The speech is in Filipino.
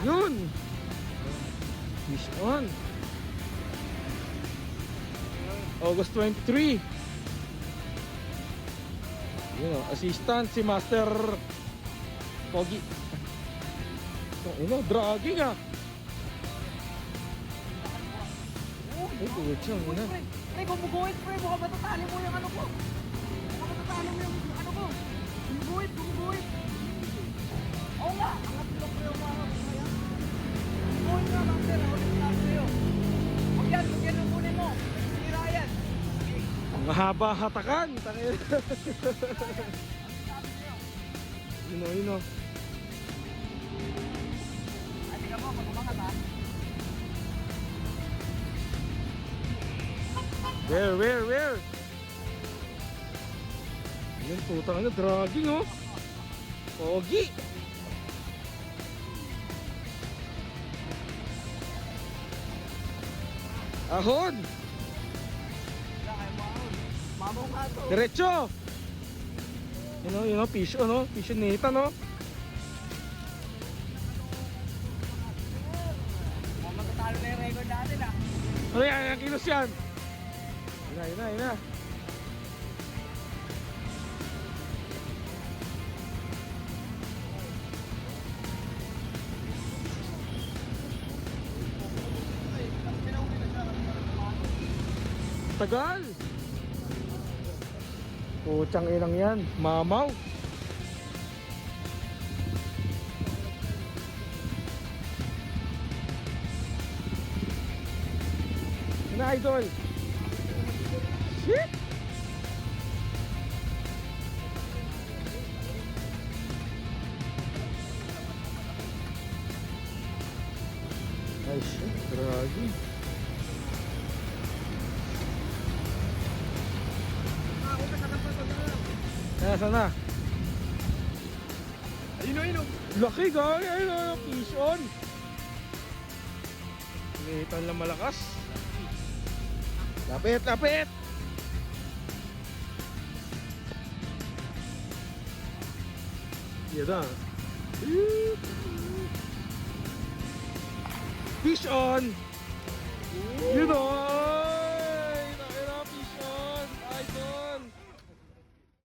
Yun. Fish on. August 23. Yun o, assistant si Master Pogi. Dragging ah. Ay, buwit siya muna. Pre, gumuguhit pre, baka matatali mo yung ano ko. Baka matatali mo yung ano ko. Gumuguhit. Oo nga, angat ko pre yung mga kaya. Gumuguhit nga, master, ulit lang sa'yo. Huwag yan ang kunin mo. Sira yan. Ang mahaba hatakan. Yun o. Ay, tingnan mo, mag-umangat ha. Where? Yan, putang na, dragging oh. Pogi. Ahon. Wala kayo mahon. Mamaw nga to. Diretso. Yun o, fish on oh. Fish on nita no. Matatalo na yung record natin ah. Ano yan, ang kilos yan. Yun na. Tagal. Putsang inang yan, mamaw. Yun na, idol. Shit. Ay shit, grabe. Sana. Ayun. Laki guy, ayun, fish on. Litan lang malakas. Lapit. Yan na. Fish on. Yun o.